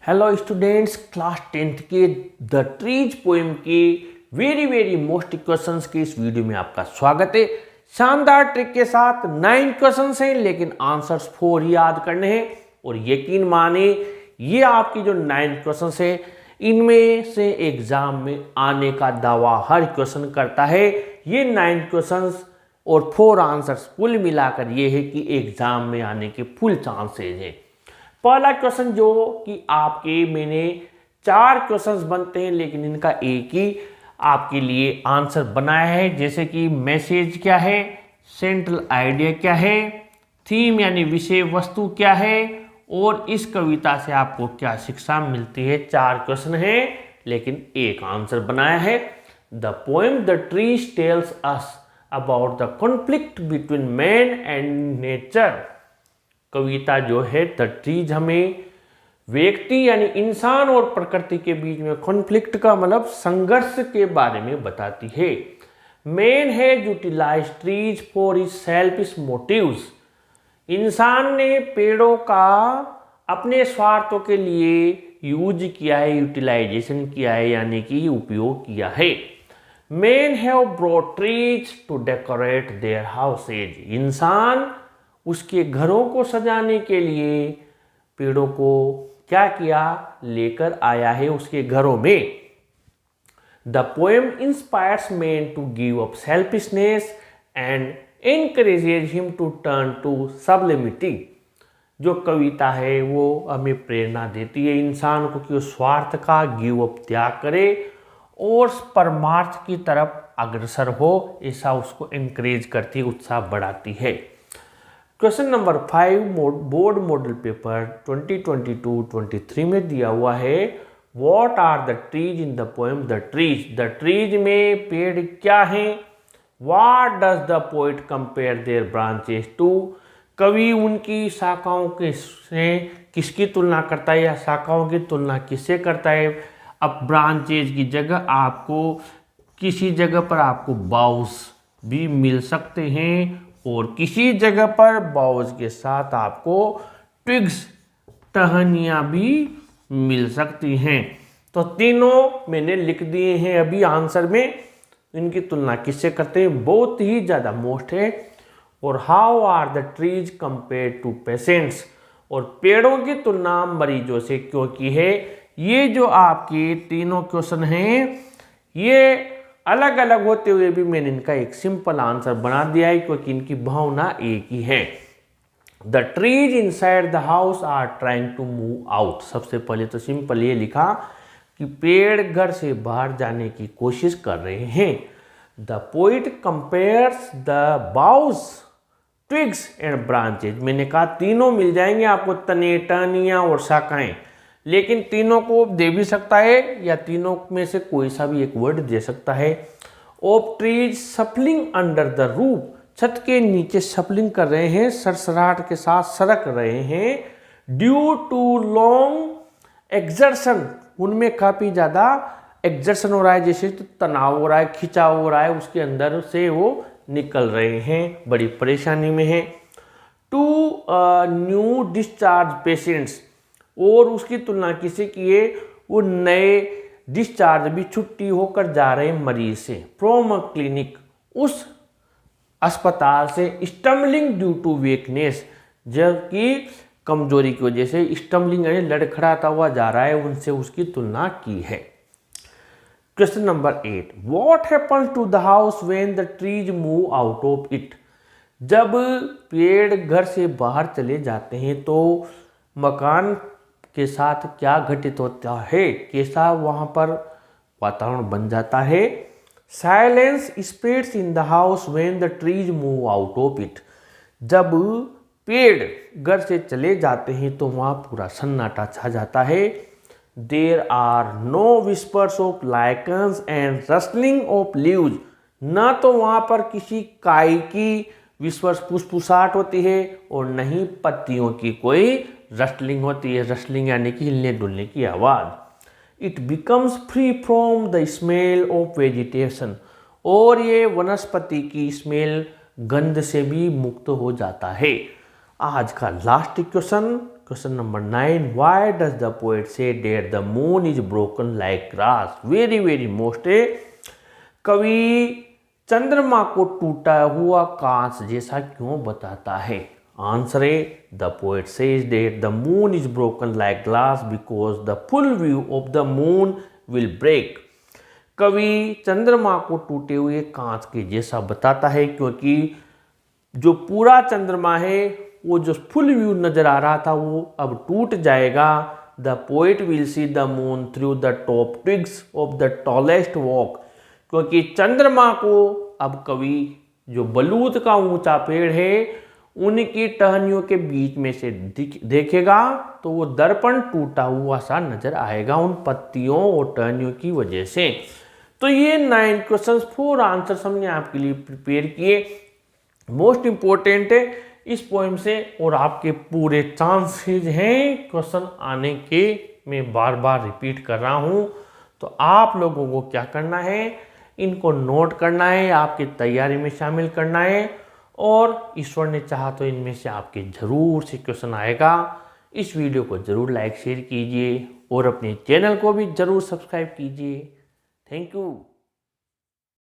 Hello students, class 10th के the trees poem के very most questions के इस वीडियो में आपका स्वागत है। शानदार ट्रिक के साथ 9 क्वेश्चंस हैं, लेकिन आंसर्स 4 ही याद करने हैं। और यकीन माने ये आपकी जो 9 क्वेश्चंस है, इनमें से एग्जाम में आने का दावा हर क्वेश्चन करता है। ये 9 क्वेश्चंस और 4 आंसर्स कुल मिलाकर ये है कि एग्जाम में आने के फुल चांसेज है। पहला क्वेश्चन जो कि आपके मैंने 4 क्वेश्चंस बनते हैं, लेकिन इनका एक ही आपके लिए आंसर बनाया है। जैसे कि मैसेज क्या है, सेंट्रल आइडिया क्या है, थीम यानी विषय वस्तु क्या है, और इस कविता से आपको क्या शिक्षा मिलती है। 4 क्वेश्चन हैं, लेकिन एक आंसर बनाया है। The poem the trees tells us about the conflict between man and nature. कविता जो है द ट्रीज हमें व्यक्ति यानी इंसान और प्रकृति के बीच में कॉन्फ्लिक्ट का मतलब संघर्ष के बारे में बताती है। मैन है utilize trees for his selfish motives. इंसान ने पेड़ों का अपने स्वार्थों के लिए यूज किया है, यूटिलाइजेशन किया है, यानी कि उपयोग किया है। Man have brought trees to decorate their houses. इंसान उसके घरों को सजाने के लिए पेड़ों को क्या किया, लेकर आया है उसके घरों में। The poem inspires man to give up selfishness and encourages him to turn to sublimity. जो कविता है वो हमें प्रेरणा देती है इंसान को कि वो स्वार्थ का गिव अप त्याग करे और परमार्थ की तरफ अग्रसर हो, ऐसा उसको एनकरेज करती है, उत्साह बढ़ाती है। Question number 5 board model paper 2022-23 में दिया हुआ है। What are the trees in the poem the trees. The trees में पेड़ क्या हैं। What does the poet compare their branches to. कवि उनकी शाखाओं के से किसकी तुलना करता है या शाखाओं की तुलना किससे करता है। अब ब्रांचेज की जगह आपको किसी जगह पर आपको बाउस भी मिल सकते हैं, और किसी जगह पर बाउज के साथ आपको ट्विग्स टहनियाँ भी मिल सकती हैं। तो तीनों मैंने लिख दिए हैं अभी आंसर में। इनकी तुलना किससे करते हैं, बहुत ही ज़्यादा मोस्ट है। और how are the trees compare to patients. और पेड़ों की तुलना मरीजों से क्यों की है। ये जो आपके तीनों क्वेश्चन हैं, ये अलग अलग होते हुए भी मैंने इनका एक सिंपल आंसर बना दिया है, क्योंकि इनकी भावना एक ही है। The trees inside the house are trying to move out. सबसे पहले तो सिंपल ये लिखा कि पेड़ घर से बाहर जाने की कोशिश कर रहे हैं। The poet compares the boughs twigs and branches. मैंने कहा तीनों मिल जाएंगे आपको, तने टहनियाँ और शाखाएं, लेकिन तीनों को दे भी सकता है या तीनों में से कोई सा भी एक वर्ड दे सकता है। Of trees सफलिंग under the roof. छत के नीचे सफलिंग कर रहे हैं, सरसराहट के साथ सरक रहे हैं। Due to long exertion. उनमें काफ़ी ज़्यादा एक्सर्शन हो रहा है, जैसे तो तनाव हो रहा है, खिंचाव हो रहा है, उसके अंदर से वो निकल रहे हैं, बड़ी परेशानी में है। To new discharge patients. और उसकी तुलना किसे किए, वो नए डिस्चार्ज भी छुट्टी होकर जा रहे मरीज से। फ्रॉम अ क्लिनिक, उस अस्पताल से। स्टम्बलिंग ड्यू टू वीकनेस, जबकि कमजोरी की वजह से स्टम्बलिंग यानी लड़खड़ाता हुआ जा रहा है, उनसे उसकी तुलना की है। Question number 8 what happens to the house when the trees move out of it. जब पेड़ घर से बाहर चले जाते हैं तो मकान के साथ क्या घटित होता है, कैसा वहाँ पर वातावरण बन जाता है। Silence spreads in the house when the trees move out of it. जब पेड़ घर से चले जाते हैं तो वहाँ पूरा सन्नाटा छा जाता है। There are no whispers of lichens and rustling of leaves. न तो वहाँ पर किसी काई की विस्पर्स फुसफुसाहट होती है और नहीं पत्तियों की कोई रस्टलिंग होती है। रस्टलिंग यानी कि हिलने डुलने की आवाज़। It becomes free from the smell of vegetation. और ये वनस्पति की स्मेल, गंध से भी मुक्त हो जाता है। आज का last question question number 9, why does the poet say that the moon is broken like glass? Very very most है। कवि चंद्रमा को टूटा हुआ कांच जैसा क्यों बताता है? आंसर है, the poet says that the moon is broken like glass because the full view of the moon will break. कवि चंद्रमा को टूटे हुए कांच के जैसा बताता है क्योंकि जो पूरा चंद्रमा है वो जो फुल व्यू नजर आ रहा था वो अब टूट जाएगा। The poet will see the moon through the top twigs of the tallest walk. क्योंकि चंद्रमा को अब कवि जो बलूत का ऊंचा पेड़ है उनकी टहनियों के बीच में से देखेगा तो वो दर्पण टूटा हुआ सा नजर आएगा उन पत्तियों और टहनियों की वजह से। तो ये 9 क्वेश्चंस 4 आंसर्स हमने आपके लिए प्रिपेयर किए। मोस्ट इंपॉर्टेंट है इस पोएम से और आपके पूरे चांसेस हैं क्वेश्चन आने के। मैं बार बार रिपीट कर रहा हूं। तो आप लोगों को क्या करना है, इनको नोट करना है, आपकी तैयारी में शामिल करना है और ईश्वर ने चाहा तो इनमें से आपके जरूर से क्वेश्चन आएगा। इस वीडियो को जरूर लाइक शेयर कीजिए और अपने चैनल को भी जरूर सब्सक्राइब कीजिए। Thank you.